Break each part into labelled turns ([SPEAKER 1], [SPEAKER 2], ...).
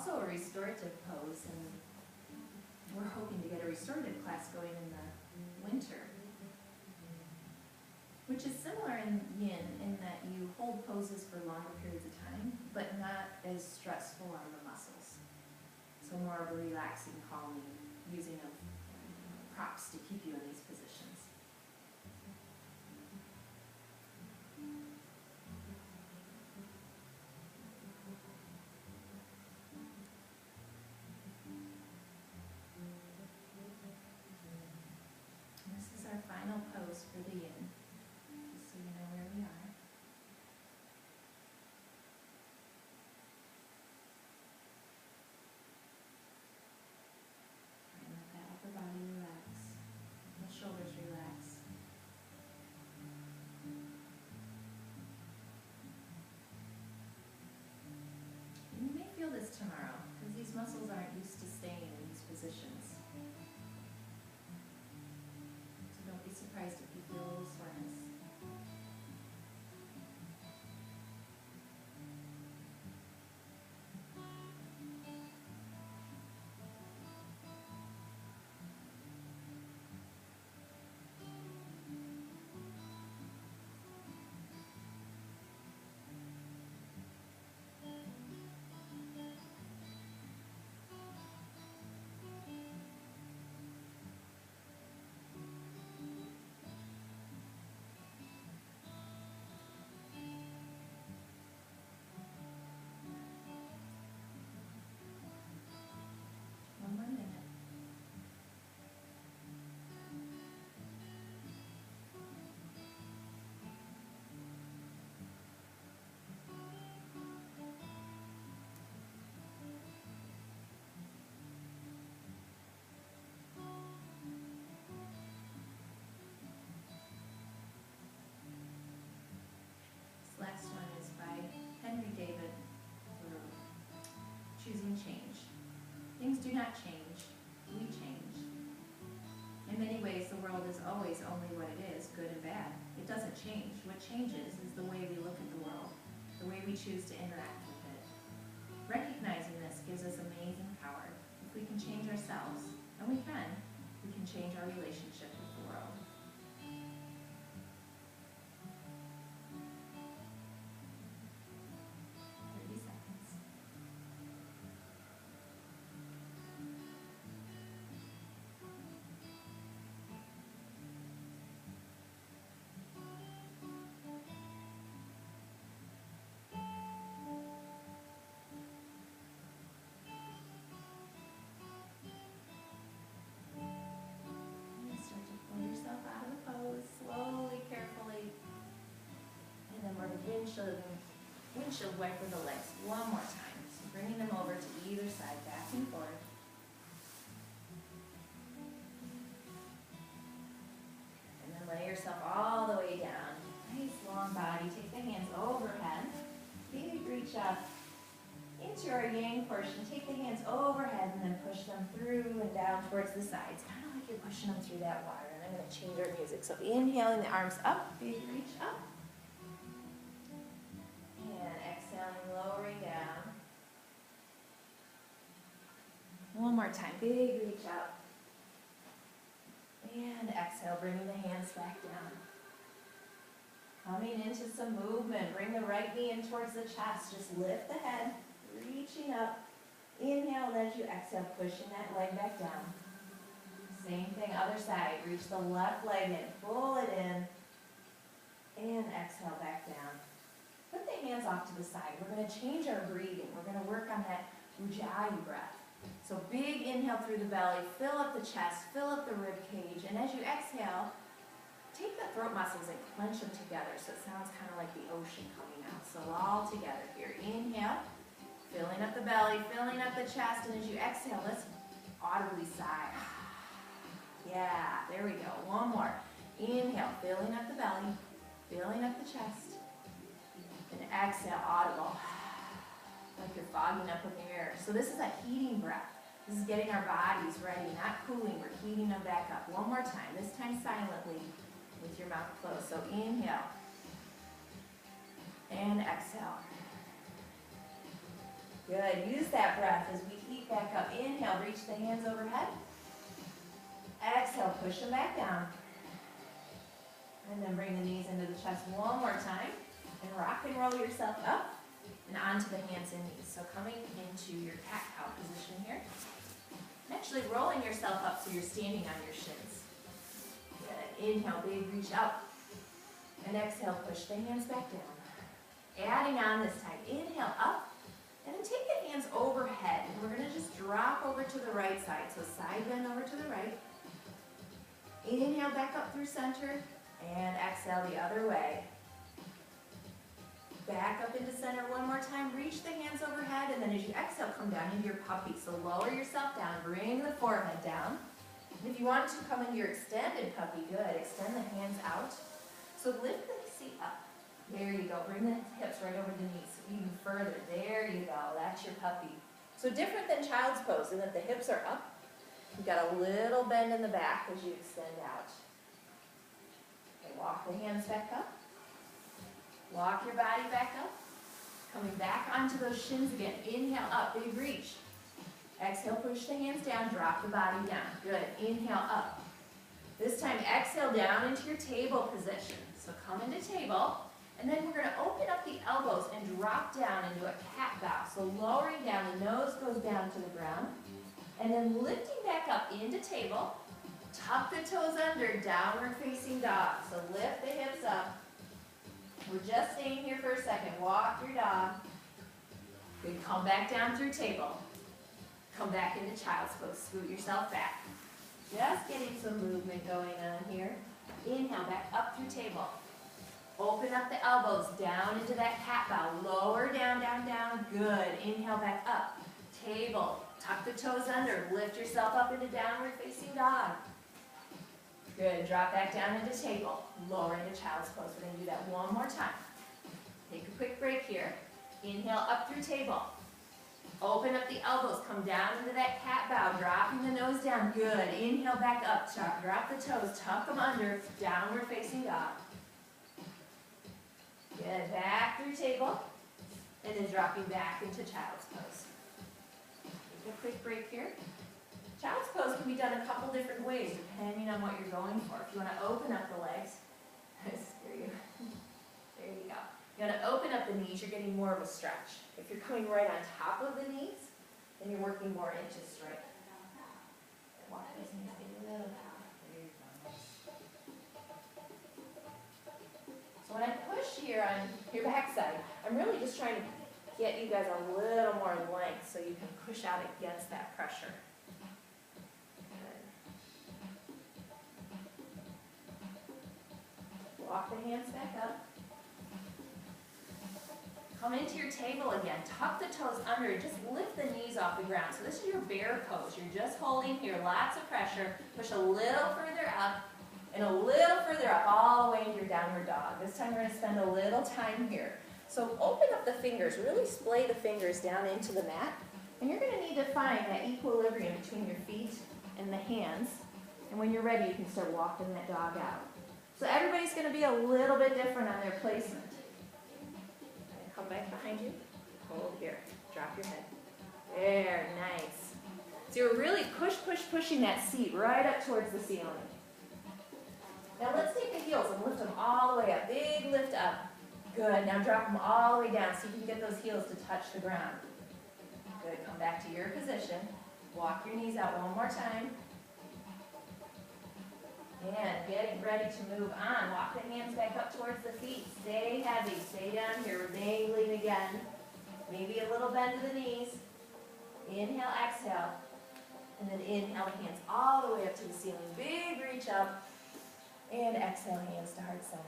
[SPEAKER 1] also a restorative pose, and we're hoping to get a restorative class going in the winter, which is similar in Yin in that you hold poses for longer periods of time, but not as stressful on the muscles. So more of a relaxing, calming, using of props to keep you in these positions. This is our final pose for the Yin, just so you know where we are. And let that upper body relax, the shoulders relax. And you may feel this tomorrow, because these muscles aren't used to staying in these positions. So don't be surprised if you feel a little soreness. One more minute. This last one is by Henry David, Choosing Change. Things do not change, we change. In many ways, the world is always only what it is, good and bad. It doesn't change. What changes is the way we look at the world, the way we choose to interact with it. Recognizing this gives us amazing power. If we can change ourselves, and we can change our relationship with the world. 30 seconds. And start to pull yourself out of the pose slowly, carefully. And then we're windshield wiper the legs one more time. So bringing them over to either side, back and forth. And then lay yourself all the way down. Nice long body. Take the hands overhead. Big reach up into our Yang portion. Take the hands overhead and then push them through and down towards the sides. Kind of like you're pushing them through that water. And I'm going to change our music. So inhaling the arms up, big reach up. And exhaling, lowering down. One more time, big reach up. And exhale, bringing the hands back down. Coming into some movement. Bring the right knee in towards the chest. Just lift the head, reaching up. Inhale, and as you exhale, pushing that leg back down. Same thing, other side. Reach the left leg in, pull it in, and exhale back down. Put the hands off to the side. We're going to change our breathing. We're going to work on that Ujjayi breath. So big inhale through the belly, fill up the chest, fill up the rib cage, and as you exhale, take the throat muscles and clench them together so it sounds kind of like the ocean coming out. So all together here. Inhale, filling up the belly, filling up the chest, and as you exhale, let's audibly sigh. Yeah, there we go. One more. Inhale, filling up the belly, filling up the chest, and exhale, audible. Like you're fogging up with air. So this is a heating breath. This is getting our bodies ready, not cooling. We're heating them back up. One more time, this time silently with your mouth closed. So inhale and exhale. Good. Use that breath as we heat back up. Inhale, reach the hands overhead. Exhale, push them back down. And then bring the knees into the chest one more time. And rock and roll yourself up and onto the hands and knees. So coming into your cat-cow position here. And actually rolling yourself up so you're standing on your shins. Good. Inhale, big reach up. And exhale, push the hands back down. Adding on this time. Inhale, up. And then take the hands overhead. And we're going to just drop over to the right side. So side bend over to the right. Inhale, back up through center. And exhale the other way. Back up into center one more time. Reach the hands overhead. And then as you exhale, come down into your puppy. So lower yourself down. Bring the forehead down. And if you want to come into your extended puppy, good. Extend the hands out. So lift the seat up. There you go. Bring the hips right over the knees. Even further. There you go. That's your puppy. So different than child's pose in that the hips are up. You've got a little bend in the back as you extend out. Okay, walk the hands back up. Walk your body back up. Coming back onto those shins again. Inhale up, big reach. Exhale, push the hands down, drop the body down. Good. Inhale up. This time, exhale down into your table position. So come into table. And then we're going to open up the elbows and drop down into a cat bow. So lowering down, the nose goes down to the ground. And then lifting back up into table. Tuck the toes under, downward facing dog. So lift the hips up. We're just staying here for a second. Walk your dog. Good. Come back down through table. Come back into child's pose. Scoot yourself back. Just getting some movement going on here. Inhale, back up through table. Open up the elbows down into that cat bow. Lower down, down, down. Good. Inhale, back up. Table. Tuck the toes under. Lift yourself up into downward facing dog. Good. Drop back down into table. Lower into child's pose. We're going to do that one more time. Take a quick break here. Inhale up through table. Open up the elbows. Come down into that cat bow. Dropping the nose down. Good. Inhale back up. Drop the toes. Tuck them under. Downward facing dog. Good. Back through table. And then dropping back into child's pose. Take a quick break here. Child's pose can be done a couple different ways depending on what you're going for. If you want to open up the legs, there you go. You want to open up the knees, you're getting more of a stretch. If you're coming right on top of the knees, then you're working more into straight. Walk those knees a little down. There you go. So when I push here on your backside, I'm really just trying to get you guys a little more length so you can push out against that pressure. Walk the hands back up. Come into your table again. Tuck the toes under. Just lift the knees off the ground. So this is your bear pose. You're just holding here. Lots of pressure. Push a little further up and a little further up all the way into your downward dog. This time we're going to spend a little time here. So open up the fingers. Really splay the fingers down into the mat. And you're going to need to find that equilibrium between your feet and the hands. And when you're ready, you can start walking that dog out. So everybody's going to be a little bit different on their placement. And come back behind you. Hold here. Drop your head. There, nice. So you're really pushing that seat right up towards the ceiling. Now let's take the heels and lift them all the way up. Big lift up. Good. Now drop them all the way down so you can get those heels to touch the ground. Good. Come back to your position. Walk your knees out one more time. And getting ready to move on. Walk the hands back up towards the feet. Stay heavy. Stay down here. Remain lean again. Maybe a little bend to the knees. Inhale, exhale. And then inhale, hands all the way up to the ceiling. Big reach up. And exhale, hands to heart center.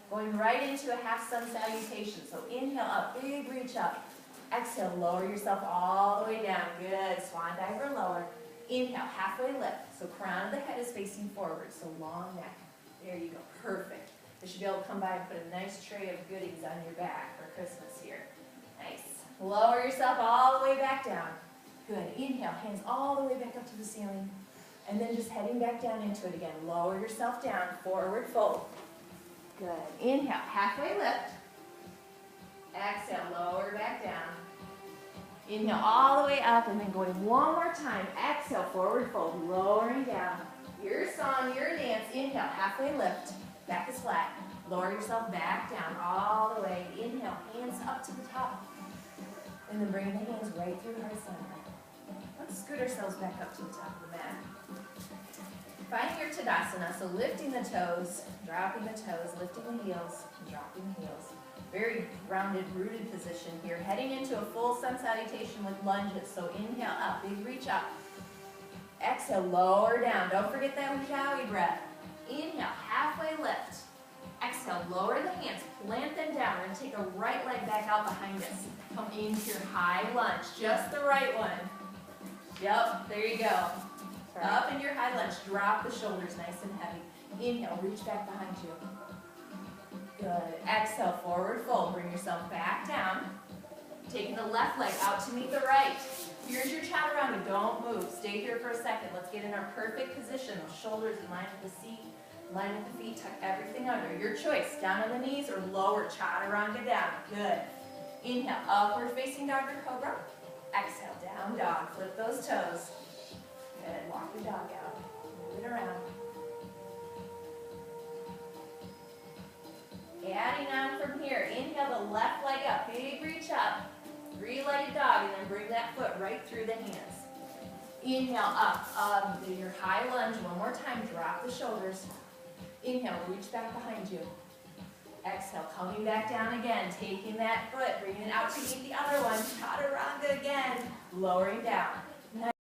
[SPEAKER 1] Going right into a half sun salutation. So inhale up, big reach up. Exhale, lower yourself all the way down. Good. Swan dive or lower. Inhale, halfway lift. So crown of the head is facing forward. So long neck. There you go. Perfect. You should be able to come by and put a nice tray of goodies on your back for Christmas here. Nice. Lower yourself all the way back down. Good. Inhale, hands all the way back up to the ceiling. And then just heading back down into it again. Lower yourself down, forward fold. Good. Inhale, halfway lift. Exhale, lower back down. Inhale all the way up and then going one more time. Exhale, forward fold, lowering down. Your song, your dance. Inhale, halfway lift. Back is flat. Lower yourself back down all the way. Inhale, hands up to the top. And then bring the hands right through heart center. Let's scoot ourselves back up to the top of the mat. Find your Tadasana, so lifting the toes, dropping the toes, lifting the heels, and dropping the heels. Very rounded, rooted position here. Heading into a full sun salutation with lunges. So inhale up, big reach up. Exhale, lower down. Don't forget that Ujjayi breath. Inhale, halfway lift. Exhale, lower the hands, plant them down, and take a right leg back out behind us. Come into your high lunge, just the right one. Yep, there you go. Up in your high lunge, drop the shoulders nice and heavy. Inhale, reach back behind you. Good. Exhale, forward fold. Bring yourself back down. Taking the left leg out to meet the right. Here's your chaturanga. Don't move. Stay here for a second. Let's get in our perfect position. Those shoulders in line with the seat, in line with the feet. Tuck everything under. Your choice. Down on the knees or lower chaturanga down. Good. Inhale, upward facing dog or cobra. Exhale, down dog. Flip those toes. Good. Walk the dog out. Move it around. Adding on from here. Inhale the left leg up. Big reach up. Three-legged dog, and then bring that foot right through the hands. Inhale up. Do your high lunge. One more time. Drop the shoulders. Inhale, reach back behind you. Exhale, coming back down again. Taking that foot, bringing it out to meet the other one. Chaturanga again. Lowering down.